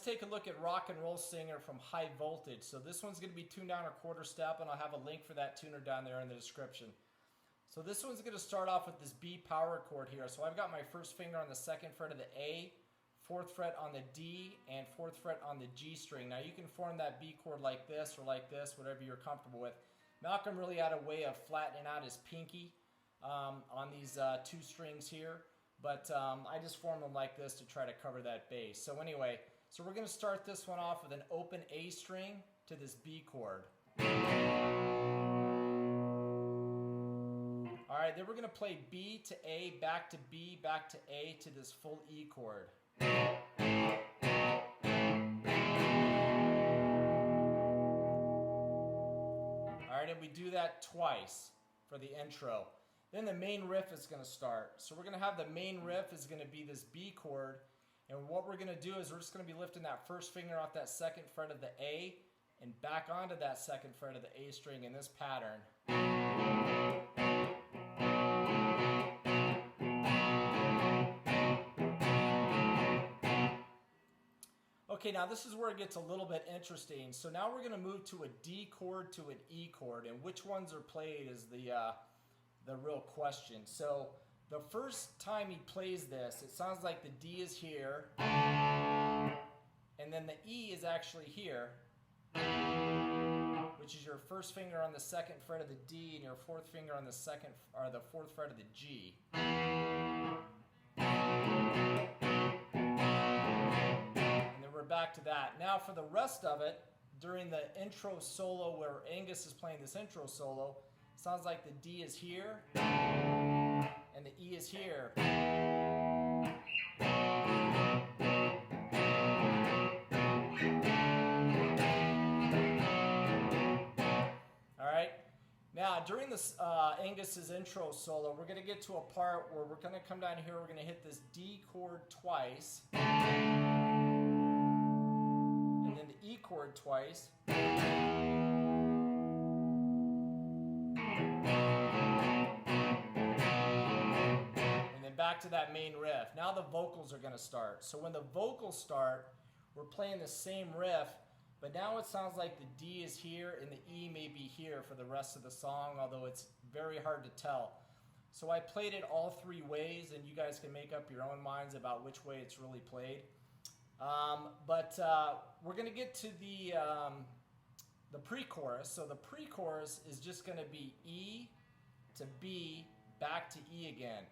take a look at Rock and Roll Singer from High Voltage. So this one's going to be tuned down a quarter step, and I'll have a link for that tuner down there in the description. So this one's going to start off with this B power chord here. So I've got my first finger on the 2nd fret of the A, 4th fret on the D, and 4th fret on the G string. Now you can form that B chord like this or like this, whatever you're comfortable with. Malcolm really had a way of flattening out his pinky on these 2 strings here, but I just formed them like this to try to cover that bass. So anyway, so we're going to start this one off with an open A string to this B chord. Alright, then we're going to play B to A, back to B, back to A to this full E chord. Alright, and we do that twice for the intro. Then the main riff is going to start. So we're going to have the main riff is going to be this B chord. And what we're going to do is we're just going to be lifting that first finger off that 2nd fret of the A and back onto that 2nd fret of the A string in this pattern. Okay, now this is where it gets a little bit interesting. So now we're going to move to a D chord to an E chord, and which ones are played is the real question. So the first time he plays this, it sounds like the D is here, and then the E is actually here, which is your first finger on the 2nd fret of the D and your 4th finger on the 4th fret of the G. Back to that. Now for the rest of it, during the intro solo where Angus is playing this intro solo, sounds like the D is here and the E is here. Alright, now during this Angus's intro solo, we're going to get to a part where we're going to come down here, we're going to hit this D chord twice, E chord twice, and then back to that main riff. Now the vocals are going to start. So when the vocals start, we're playing the same riff, but now it sounds like the D is here and the E may be here for the rest of the song, although it's very hard to tell. So I played it all 3 ways, and you guys can make up your own minds about which way it's really played. But we're going to get to the pre-chorus. So the pre-chorus is just going to be E to B, back to E again.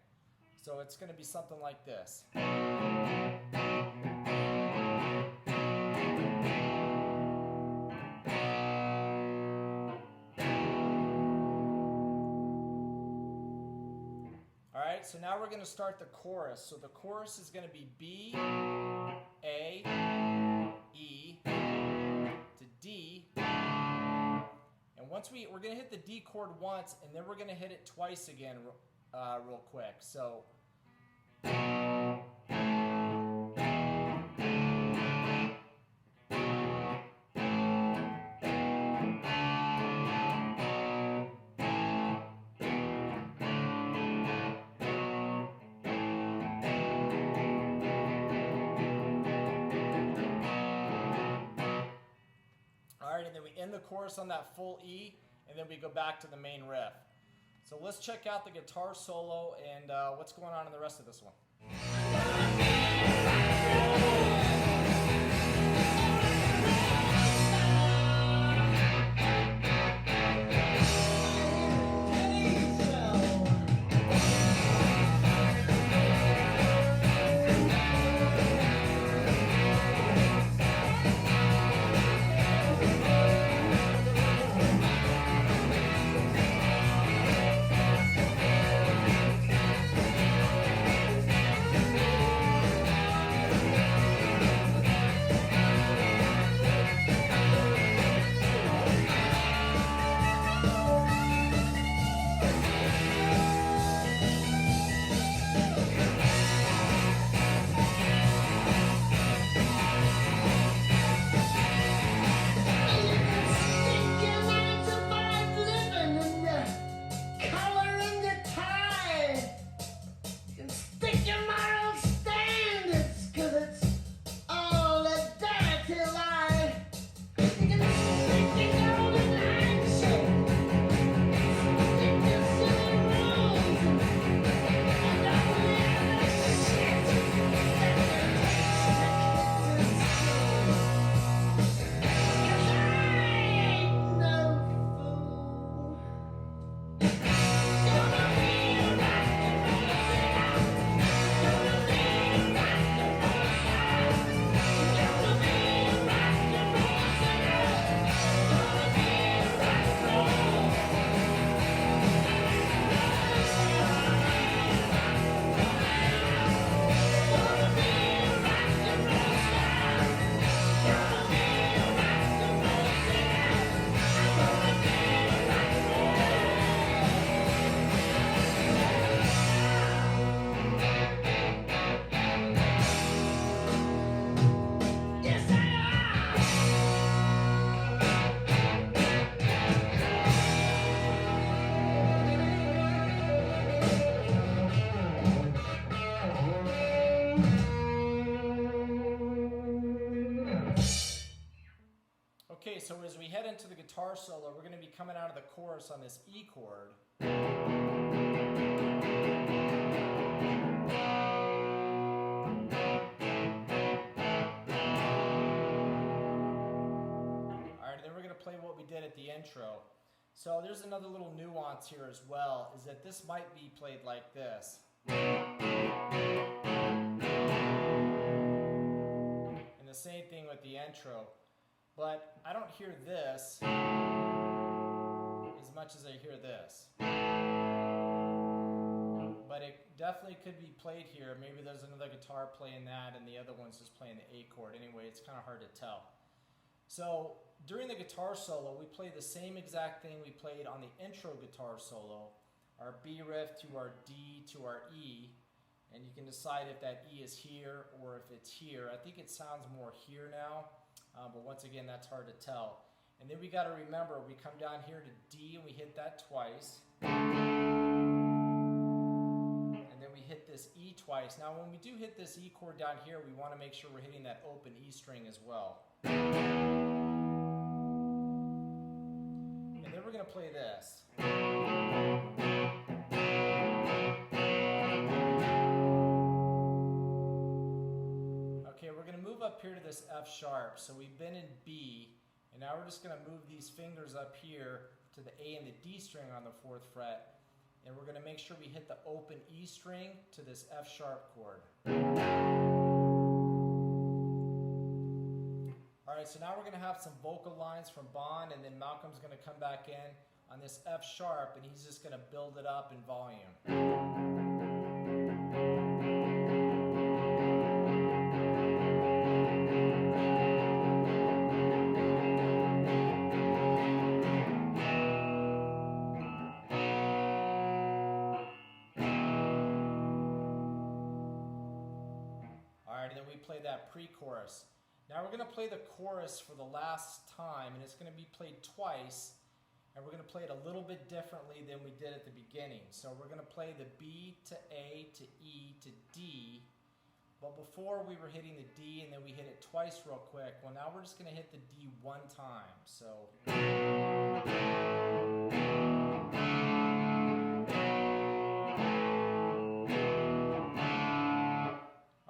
So it's going to be something like this. Alright, so now we're going to start the chorus. So the chorus is going to be B, A, E, to D. And once we're going to hit the D chord once, and then we're going to hit it twice again real quick. So and then we end the chorus on that full E, and then we go back to the main riff. So let's check out the guitar solo and what's going on in the rest of this one. Okay, so as we head into the guitar solo, we're going to be coming out of the chorus on this E chord. Alright, then we're going to play what we did at the intro. So there's another little nuance here as well, is that this might be played like this. And the same thing with the intro. But I don't hear this as much as I hear this. But it definitely could be played here. Maybe there's another guitar playing that and the other one's just playing the A chord. Anyway, it's kind of hard to tell. So during the guitar solo, we play the same exact thing we played on the intro guitar solo. Our B riff to our D to our E. And you can decide if that E is here or if it's here. I think it sounds more here now. But once again, that's hard to tell. And then we got to remember, we come down here to D and we hit that twice. And then we hit this E twice. Now when we do hit this E chord down here, we want to make sure we're hitting that open E string as well. And then we're going to play this. Up here to this F sharp, so we've been in B, and now we're just going to move these fingers up here to the A and the D string on the 4th fret, and we're going to make sure we hit the open E string to this F sharp chord. Alright, so now we're going to have some vocal lines from Bond, and then Malcolm's going to come back in on this F sharp, and he's just going to build it up in volume. And then we play that pre-chorus. Now we're going to play the chorus for the last time, and it's going to be played twice, and we're going to play it a little bit differently than we did at the beginning. So we're going to play the B to A to E to D, but before we were hitting the D and then we hit it twice real quick. Well, now we're just going to hit the D one time. So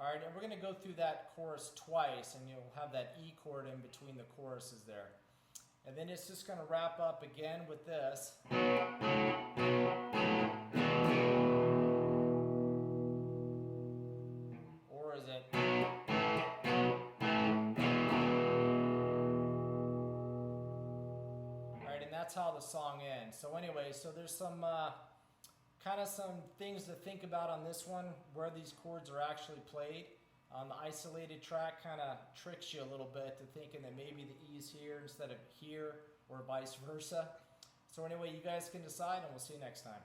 Alright, and we're going to go through that chorus twice, and you'll have that E chord in between the choruses there. And then it's just going to wrap up again with this. Or is it? Alright, and that's how the song ends. So anyway, so there's some kind of some things to think about on this one, where these chords are actually played. The isolated track kind of tricks you a little bit to thinking that maybe the E is here instead of here, or vice versa. So anyway, you guys can decide, and we'll see you next time.